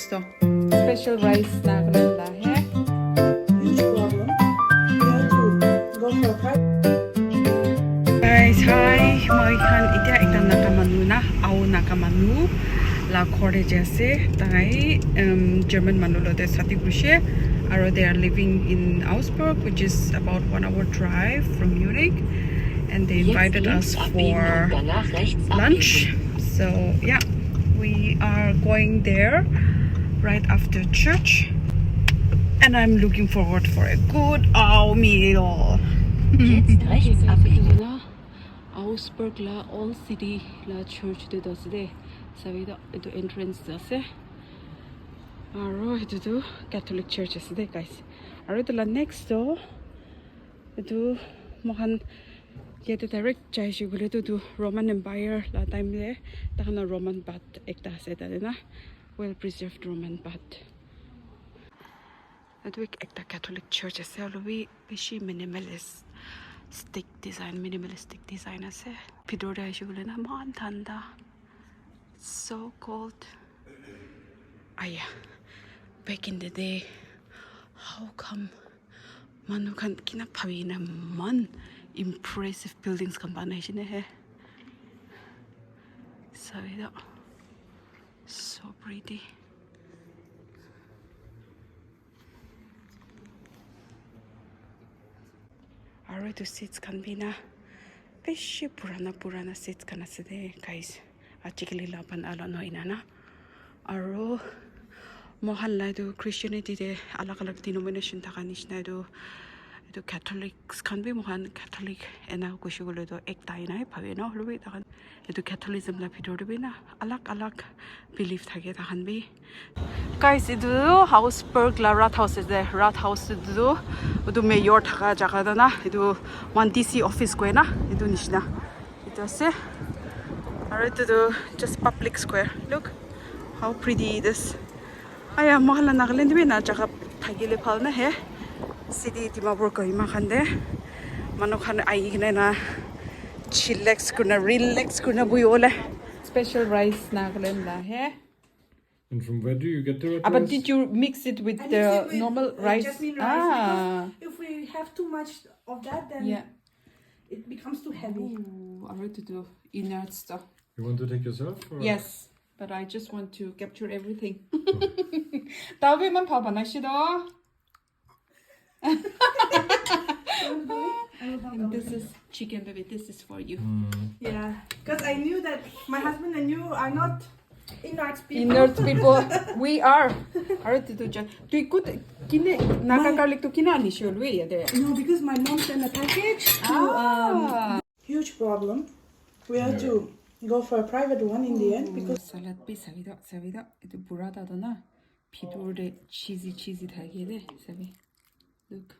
next to special rice na kalanda he. Huge problem. We have to go for a private. Guys, hi. Moi khan itia ekta nakamanu na au nakamanu la khore jase tai German manulote sati gushe aro they are living in Augsburg, which is about 1 hour drive from Munich, and they invited us for lunch. So yeah, we are going there right after church, and I'm looking forward for a good meal. Augsburg la old city la church de dasde savida itu entrance dase aro itu Catholic church asde guys aro itu la next do itu mohan yete direct jai shugule tu Roman Empire la time le takana Roman bath ekta ase ta na well preserved Roman bath itu ekta Catholic church ase alobi bishi minimalistic design ase pidor da shugule na man thanda so cold. Aya, back in the day, how come manu kan kina pawi na man impressive buildings combination he. So pretty. Aro to seats can be na bishi purana seats kan ase de guys. Achikili laban ala no inana aro mohan la do Christianity de alag denomination takanish na do Catholics kan bi mohan Catholic ena kushugolo do ekta ina bhabe no lubi takan edu Catholicism la bidor de na alag belief thake takan bi guys edu Augsburg la Rathaus de Rathaus do mayor thaka jaga da na edu one DC office ko na edu nishna edu ase. Alright, just public square. Look how pretty it is. Aya mahala naglen dibe na jaga thagile phal na he. City Dimapur ko ima khande. Manu khan ai gina na chillax kuna relax kuna buyole. Special rice naglen la he. And from where do you get the red But rice? did you mix it with the normal rice? Jasmine rice. Because if we have too much of that, then it becomes too heavy. Ooh, alright to do inert stuff. You want to take yourself? Or? Yes, but I just want to capture everything. 다음에만 봐봐, 날씨도. And this is chicken, baby. This is for you. Yeah, because I knew that my husband and you are not inert people. Inert people, we are. Alright, to do just. Do you good? Kine naga garlic to kina ani sure we there. No, because my mom sent a package to huge problem. We had to go for a private one in the end because salad be savida itu burada da na pidore cheesy thagi de sabi look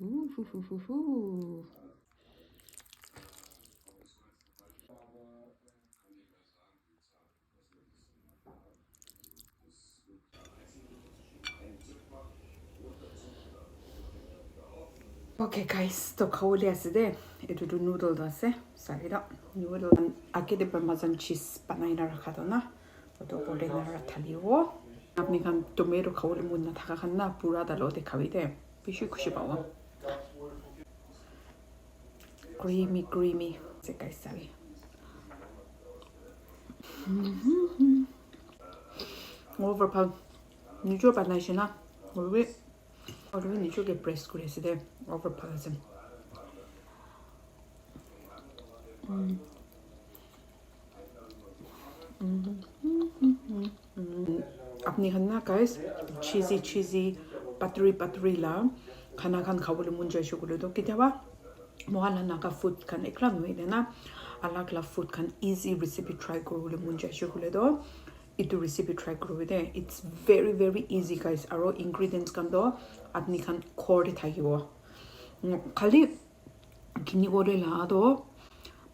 ooh. Okay guys, to khawli aside etu do noodle da se savida noodle ake de parmesan cheese banaina rakha do na to bole na rathali wo apni kan tomato khawli mun na thaka khan na pura da lo de khawi de bishi khushi pawa creamy se guys sabi over pa nijo banaishina Already need to get breast grease there over person. Apni khanna guys cheesy buttery la khana khan khawole munja shugule do kitaba mohala naga food kan ekran we na alag la food kan easy recipe try korule munja shugule do itu recipe try kuru de it's very easy guys aro ingredients kan do adni kan core thagibo khali kini gore la do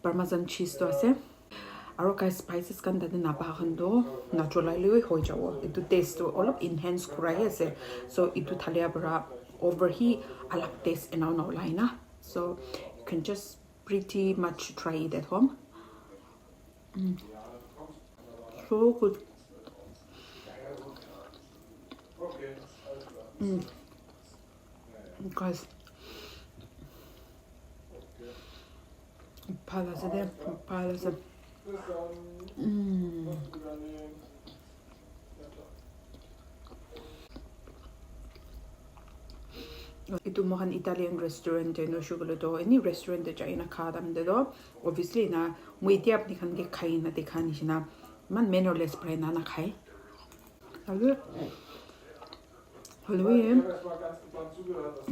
parmesan cheese to ase aro guys spices kan da na ba khan do naturally hoi jawo itu taste to all of enhance kurai ase so itu thalia bara over he alag taste and now line so you can just pretty much try it at home. So good. Guys, palace there, palace. Itu makan Italian restaurant no shugolo do any restaurant de jaina khadam de do obviously na muiti apni khan ke khai na dekhani shina man menorless pray na na khai alu halwi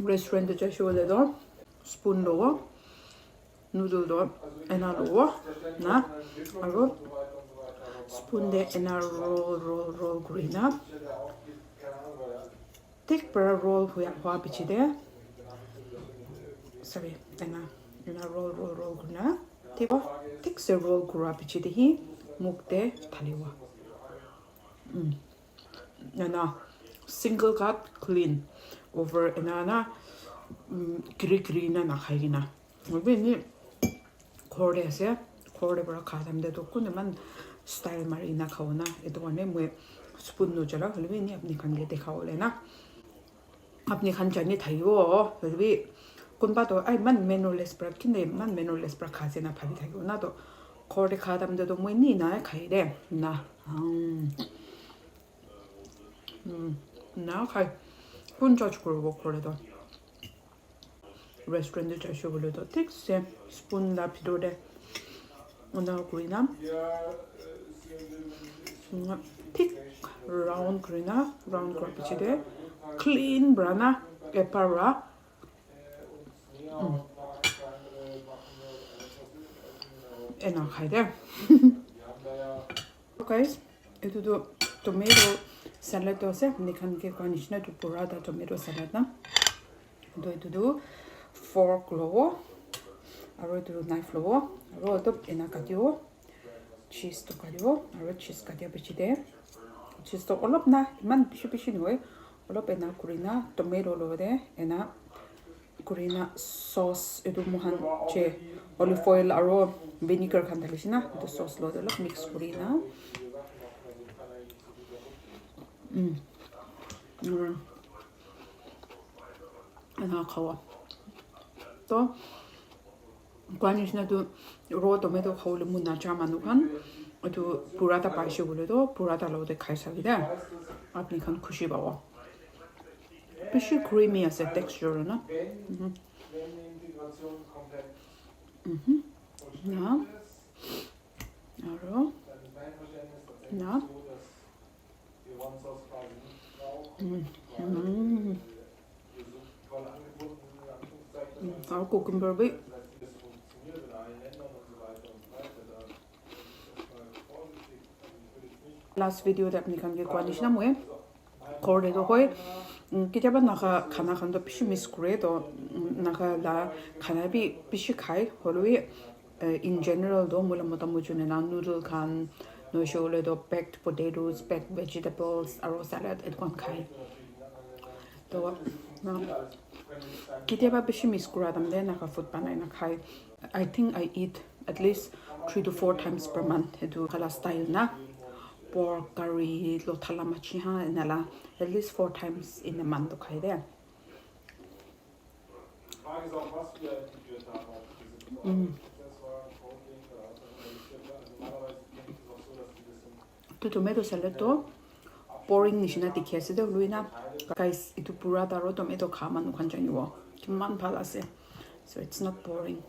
restaurant de shugolo do spoon do noodle do ena do na aro spoon de ena roll green Take per roll hua bichi de. Sorry, ena roll guna. Take the roll gura bichi de hi mukde thaliwa. Ena single cut clean over ena gri na khaigina. Obe ni khorde ase khorde bra khadam de to kun man style marina khauna edone mu spoon no jala halwe ni apni khan le dekhaole na अपने खान जाने थायो फिर भी कुन बात हो आई मन मेनोलेस पर किने मन मेनोलेस पर खासे ना फाली थायो ना तो कोडे खादम दे तो मोइ नि ना खाइ दे ना ना खाइ कुन जज करो कोडे तो रेस्टोरेंट जे शो बोले तो ठीक से स्पून ला पिदो दे ओना ग्रीना ठीक राउंड ग्रीना राउंड कर पिछे दे clean brana epara ena khaide guys etu do tomato salad dose nikhan ke conditioner to pura da tomato salad na do etu do fork lo aro etu knife lo aro to ena kadio cheese to kadio aro cheese kadia bichide cheese to olop na man bishi no Olo pena kurina tomato lo de ena kurina sauce edu mohan che olive oil aro vinegar khan dalisina edu sauce lo de lo mix kurina ena khawa to garnish na du raw tomato khawle munna chamanu khan edu purata paishe bole do purata lo de khai sakida apni khan khushi bawa Bishi creamy as a texture, no? Ja. Also. Ja. Auch Cucumber. Last video that I can get one is na mo Korde do hoy kitaba naga khana khan do bishi miss kure do naga la khana bi bishi khai holwi in general do mula mota mujune na noodle khan no shole do baked potatoes baked vegetables aro salad et kon khai to na kitaba bishi miss kura dam de naga food banai na khai I think I eat at least 3 to 4 times per month edu khala style na pork curry lo thala machi ha nala at least 4 times in a month khai de to tomato salad to boring nishina dikhi ase de luina guys itu pura daro tomato kha manu khan jani wo kimman bhal ase so it's not boring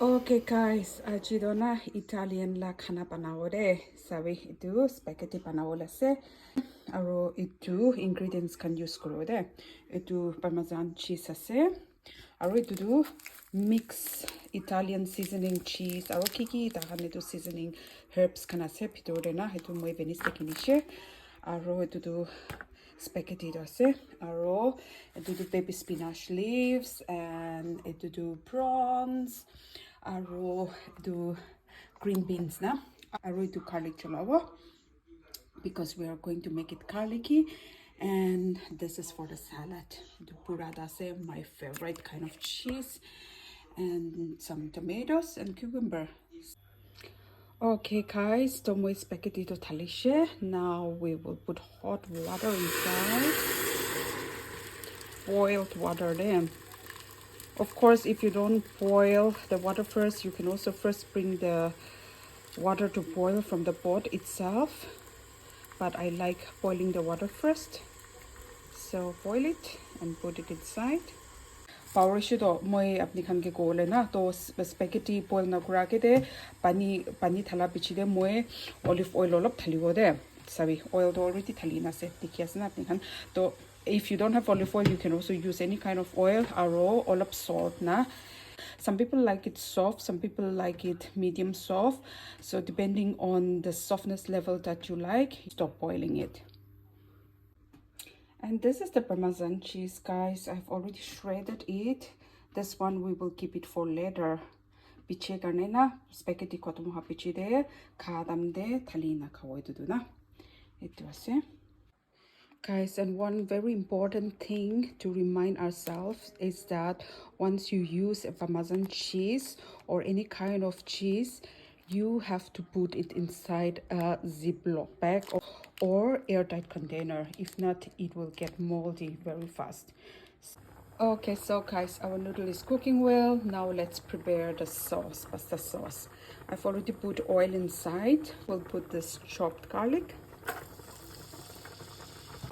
Okay guys, aji do na Italian la khana banao de sabi itu spaghetti banao la se aro itu ingredients kan use koro de itu parmesan cheese ase aro itu do mix Italian seasoning cheese aro kiki ta kan itu seasoning herbs kan ase pitor de na itu moi Beni stekinishe aro itu do spaghetti ase aro itu do baby spinach leaves and itu do prawns aro do green beans na aro do garlic cholawo because we are going to make it garlicky And this is for the salad. The burrata, my favorite kind of cheese, and some tomatoes and cucumber. Okay guys, tomoe spaghetti to talishe. Now we will put hot water inside. Boiled water then. Of course, if you don't boil the water first, you can also first bring the water to boil from the pot itself. But I like boiling the water first. So boil it and put it inside. Paurishito moi apni khan ke gole na to spaghetti boil na kura ke de pani thala pichi de moi olive oil olop thalibo de. Sorry, oil to already thali na se dikhias na apni khan. To if you don't have olive oil, you can also use any kind of oil, arrow, olop salt na. Some people like it soft, some people like it medium soft. So depending on the softness level that you like, stop boiling it. And this is the Parmesan cheese, guys. I've already shredded it. This one we will keep it for later. Piche karne na spaghetti kotomo ha piche de khadam de thalina khawai du na. Itu ase. Guys, and one very important thing to remind ourselves is that once you use a Parmesan cheese or any kind of cheese, you have to put it inside a Ziploc bag or airtight container. If not, it will get moldy very fast. Okay, so guys, our noodle is cooking well. Now let's prepare the sauce, pasta sauce. I've already put oil inside. We'll put this chopped garlic.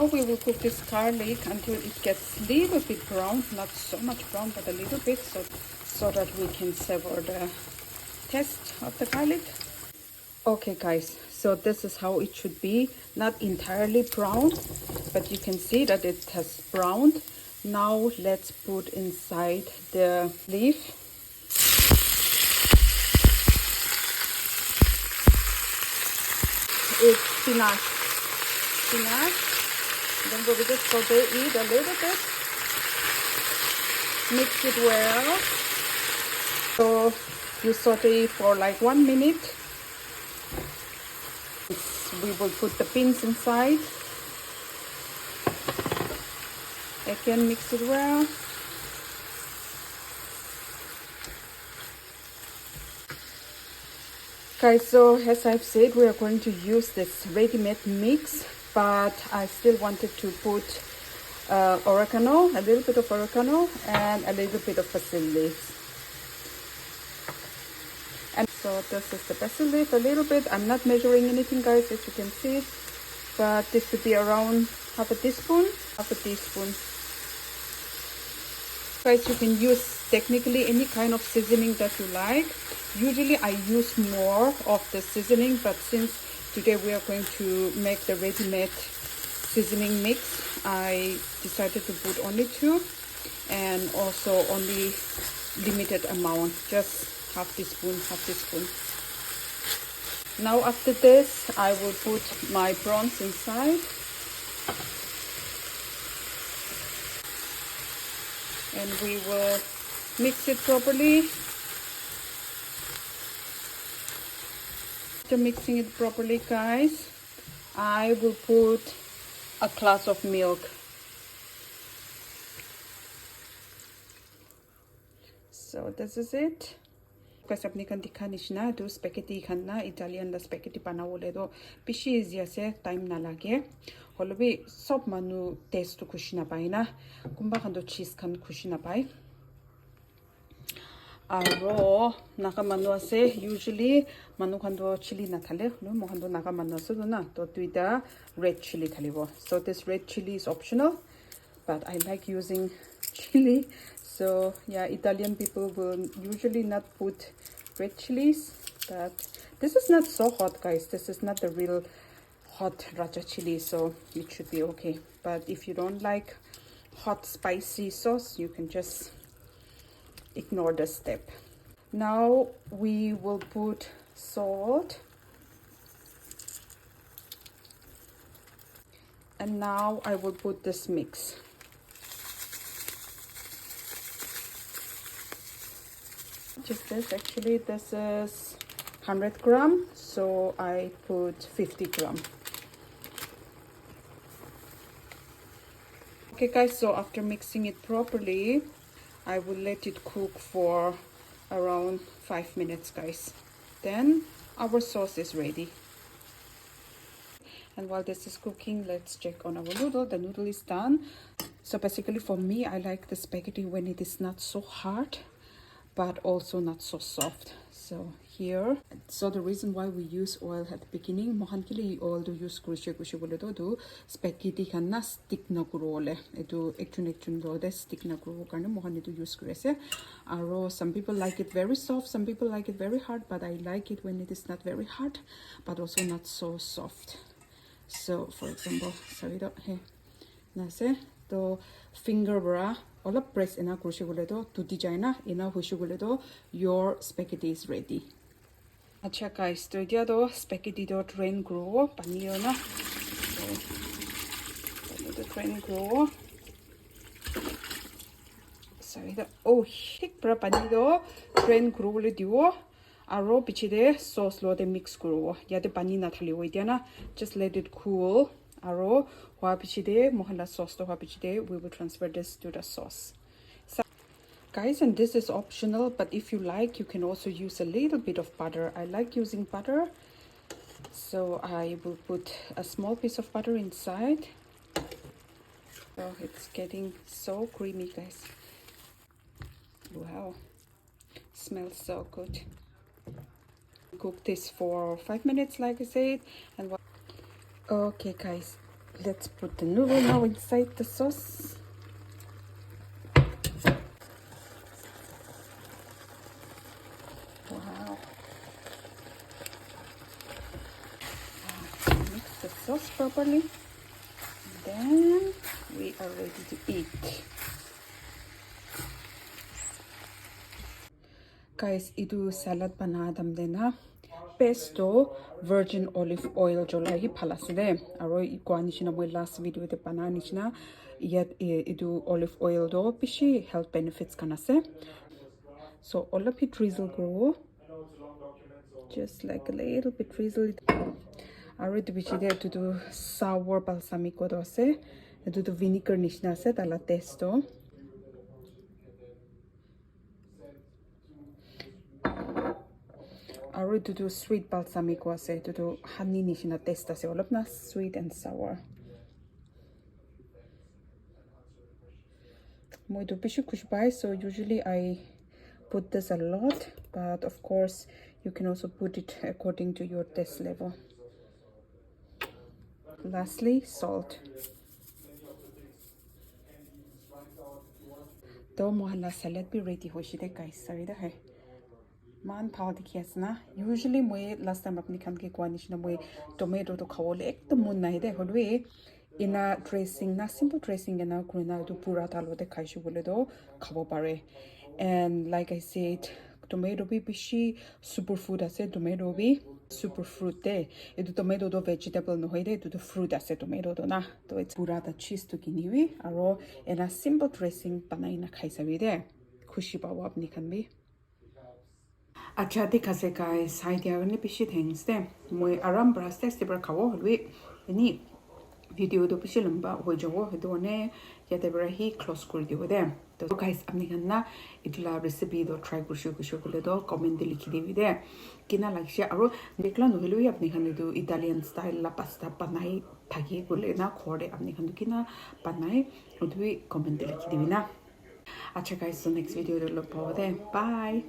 Now we will cook this garlic until it gets a little bit brown, not so much brown, but a little bit, so that we can savor the taste of the garlic. Okay guys, so this is how it should be. Not entirely brown, but you can see that it has browned. Now let's put inside the leaf. It's spinach. Then we will just saute it a little bit. Mix it well. So you saute it for like 1 minute. We will put the beans inside. Again, mix it well. Guys, so as I've said, we are going to use this ready-made mix, but I still wanted to put oregano, a little bit of oregano, and a little bit of basil leaves. And so this is the basil leaf, a little bit. I'm not measuring anything, guys, as you can see, but this would be around half a teaspoon. Guys, you can use technically any kind of seasoning that you like. Usually I use more of the seasoning, but since today we are going to make the ready-made seasoning mix, I decided to put only 2 and also only limited amount, just half teaspoon. Now after this, I will put my prawns inside. And we will mix it properly. After mixing it properly, guys, I will put a glass of milk. So this is it. Guys, apni kan dikha nishna do spaghetti khanna Italian la spaghetti banawole do pishi easy ase, time na lage. Holobi sob manu taste to kushina pai na. Kumba khan do cheese khan kushina pai. Aro naga manu ase, usually manu khan do chili na thale, no mo khan do naga manu ase do na to tuida red chili thalibo. So this red chili is optional, but I like using chili. So yeah, Italian people will usually not put red chilies, but this is not so hot, guys. This is not the real hot raja chili, so it should be okay. But if you don't like hot spicy sauce, you can just ignore the step. Now we will put salt. And now I will put this mix. Just this, actually this is 100 gram, so I put 50 gram. Okay guys, so after mixing it properly, I will let it cook for around 5 minutes guys. Then our sauce is ready. And while this is cooking, let's check on our noodle. The noodle is done. So basically for me, I like the spaghetti when it is not so hard, but also not so soft. So here, so the reason why we use oil at the beginning, mohan kili oil do use kushe bole do spaghetti kan na stick na kurole. Edu actually do de stick na kuro karne mohan do use kurese. Aro some people like it very soft, some people like it very hard, but I like it when it is not very hard, but also not so soft. So for example, sorry do he nase to finger bra all press ena kurshi bole do tuti jaina ena hushi bole do your spaghetti is ready. Acha guys, to dia do spaghetti do drain grow pani na. So the drain grow. Sorry do oh hik bra pani do drain grow le dio. Aro pichide sauce lo de mix grow. Ya de pani na thali oi dia na. Just let it cool. Aro hua pichide mohalla sauce to hua pichide we will transfer this to the sauce. So, guys, and this is optional, but if you like, you can also use a little bit of butter. I like using butter, so I will put a small piece of butter inside. So it's getting so creamy, guys. Wow, smells so good. Cook this for 5 minutes like I said. And okay guys, let's put the noodle now inside the sauce. Wow. Mix the sauce properly. Then we are ready to eat. Guys, idu salad banadam dena pesto virgin olive oil jola hi phalasile aro ikwanichina moi last video te bananichina yet idu olive oil do pishi health benefits kanase. So all of it drizzle grow just like a little bit drizzle aro idu pichi de to do sour balsamico do ase idu to vinegar nishna ase tala testo. Aro to do sweet balsamico ase to do honey nishina taste ase all of na sweet and sour. Moi do pishu kushbai, so usually I put this a lot, but of course you can also put it according to your taste level. Lastly, salt. Do mohalla salad be ready hoshide guys. Sorry da hai. Man thao dikhasna. Usually moi last time apni khan ke kwanish na moi tomato to khawole ekdam mun nahi de holwe ina dressing na simple dressing na kurina do pura talo de khaishu bole do khabo pare. And like I said, tomato be bishi superfood ase tomato be superfruit de edu tomato do vegetable no hoide edu do fruit ase tomato do na to it's pura da cheese to kiniwi aro ena simple dressing banai na khaisawi de khushi pawa apni khan bi. Acha dikhase guys, hi dia ne pishi things de moi aram bras test ber khawo holwi ani video do pishi lamba ho jogo do ne ya de ber hi close kuri dibo de. So guys, apni khan na itla recipe do try kushu kole do comment de likhi debi de kina lagshe aro dekla no helwi apni khan do Italian style la pasta banai thagi gole na khore apni khan kina banai odwi comment de likhi debi na. Acha guys, so next video do lo pawo de bye.